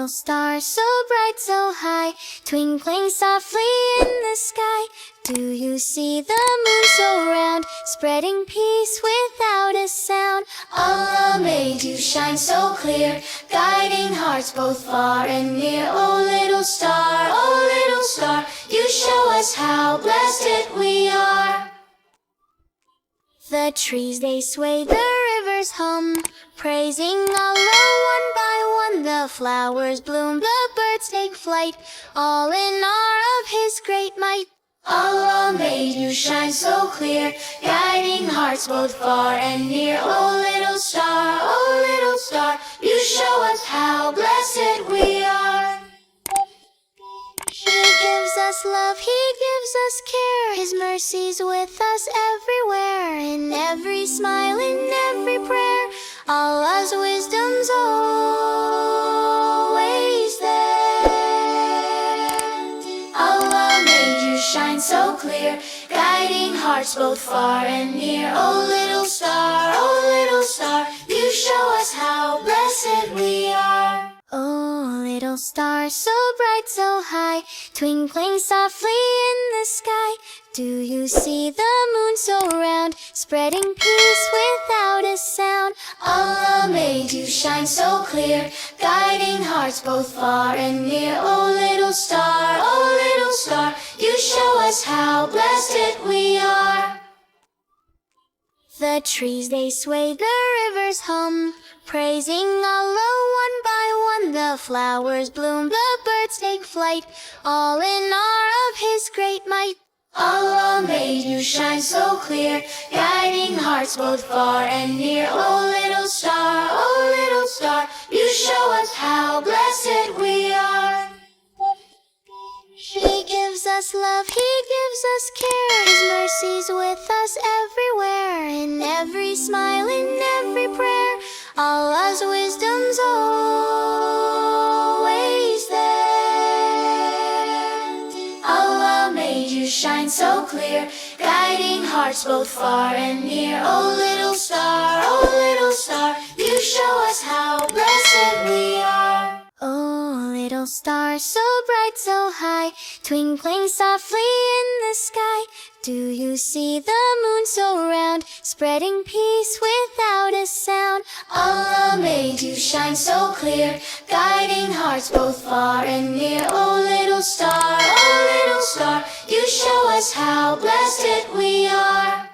little star, so bright, so high, twinkling softly in the sky. Do you see the moon so round, spreading peace without a sound? Allah made you shine so clear, guiding hearts both far and near. Oh little star, you show us how blessed we are. The trees they sway, the rivers hum, praising Allah one by one. The flowers bloom, the birds take flight, all in awe of His great might. Allah made you shine so clear, guiding hearts both far and near. Oh little star, you show us how blessed we are. He gives us love, He gives us care, His mercies with us everywhere. In every smile, in every prayer, Allah's wisdom's always there. Allah made you shine so clear, guiding hearts both far and near. Oh little star, you show us how blessed we are. Oh little star, so bright, so high, twinkling softly in the sky. Do you see the moon so round, spreading peace without a sound? Allah made you shine so clear, guiding hearts both far and near. Oh little star, you show us how blessed we are. The trees they sway, the rivers hum, praising Allah one by one. The flowers bloom, the birds take flight, all in awe of His great might. Allah made you shine so clear, guiding hearts both far and near. Oh little star, you show us how blessed we are. He gives us love, He gives us care, His mercies with us everywhere. In every smile, in every prayer, Allah's wisdom's always there. Allah made you shine so clear, guiding hearts both far and near. Oh little star, you show us how blessed we are. Oh little star, so bright, so high, twinkling softly in the sky. Do you see the moon so round, spreading peace without a sound? Allah made you shine so clear, guiding hearts both far and near. Oh little star, you show us how blessed we are.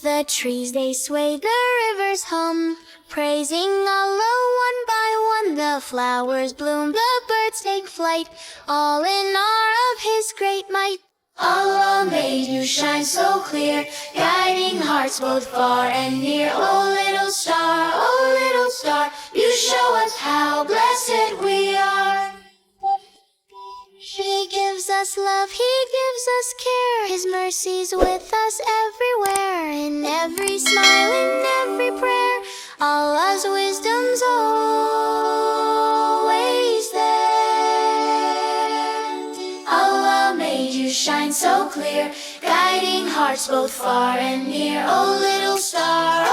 The trees they sway, the rivers hum, praising Allah one by one. The flowers bloom, the birds take flight, all in awe of His great might. Allah made you shine so clear, guiding hearts both far and near. Oh little star, you show us how blessed we are. He gives us love, He gives us care, His mercies with us everywhere. In every smile, in every prayer, Allah's wisdom's always there. Allah made you shine so clear, guiding hearts both far and near. Oh little star,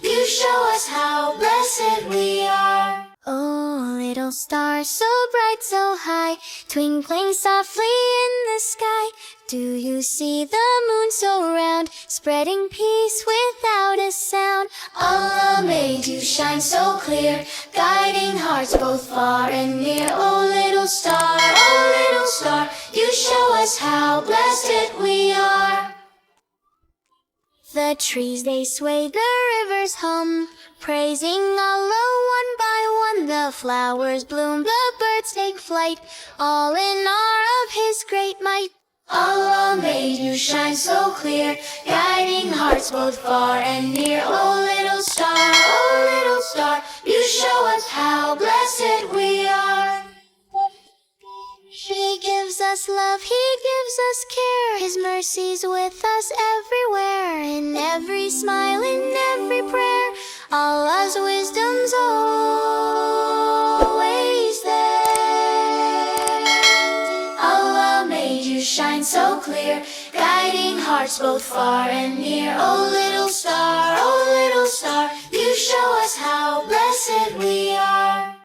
you show us how blessed we are. Oh little star, so bright, so high, twinkling softly in the sky. Do you see the moon so round, spreading peace without a sound? Allah made you shine so clear, guiding hearts both far and near. Oh little star, you show us how blessed we are. The trees they sway, the rivers hum, praising Allah one by one. The flowers bloom, the birds take flight, all in awe of His great might. Allah made you shine so clear, guiding hearts both far and near. Oh little star, you show us how blessed we are. He gives us love, He gives us care, His mercies with us everywhere. In every smile, in every prayer, Allah's wisdom's always there. Allah made you shine so clear, guiding hearts both far and near. Oh little star, you show us how blessed we are.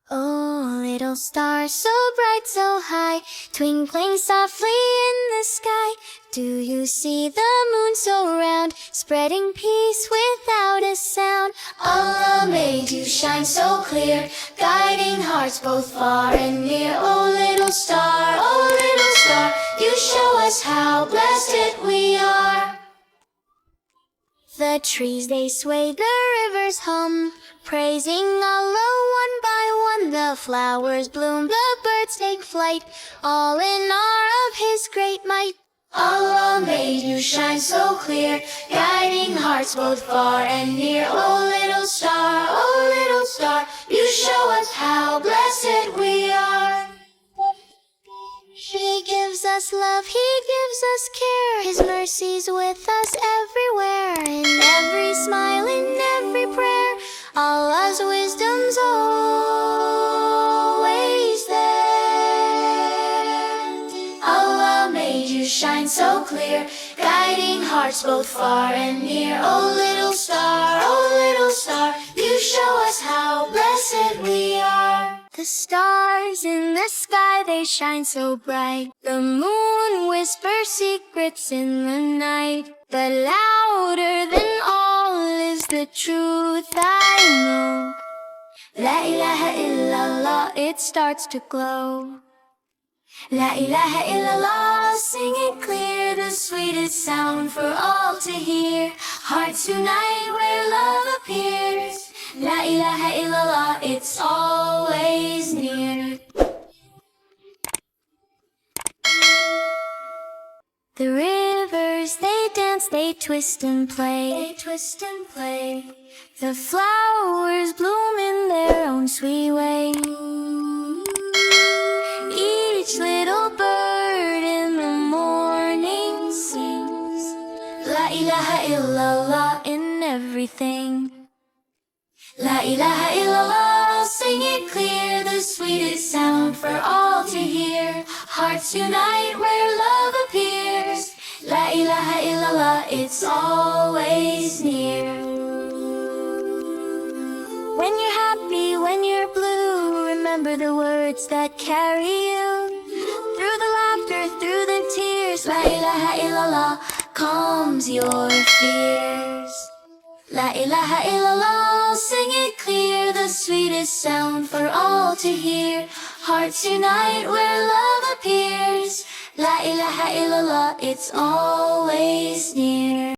little star, so bright, so high, twinkling softly in the sky. Do you see the moon so round, spreading peace without a sound? Allah made you shine so clear, guiding hearts both far and near. Oh little star, you show us how blessed we are. The trees they sway, the rivers hum, praising Allah one by one. The flowers bloom, the birds take flight, all in awe of His great might. Allah made you shine so clear, guiding hearts both far and near. Oh little star, you show us how blessed we are. He gives us love, He gives us care, His mercy's with us everywhere. In every smile, in every prayer, Allah's wisdom's always there. Allah made you shine so clear, guiding hearts both far and near. Oh little star, you show us how blessed we are. The stars in the sky, they shine so bright. The moon whispers secrets in the night. But louder than all is the truth I know. La ilaha illallah, it starts to glow. La ilaha illallah, sing it clear, the sweetest sound for all to hear. Hearts unite where love appears. La ilaha illallah, it's always near. The rivers, they dance, they twist and play. The flowers bloom in their own sweet way. Each little bird in the morning sings La ilaha illallah in everything. La ilaha illallah, sing it clear, the sweetest sound for all to hear. Hearts unite where love appears. La ilaha illallah, it's always near. When you're happy, when you're blue, remember the words that carry you. Through the laughter, through the tears, La ilaha illallah calms your fears. La ilaha illallah, sing it clear, the sweetest sound for all to hear. Hearts unite where love appears. La ilaha illallah, it's always near.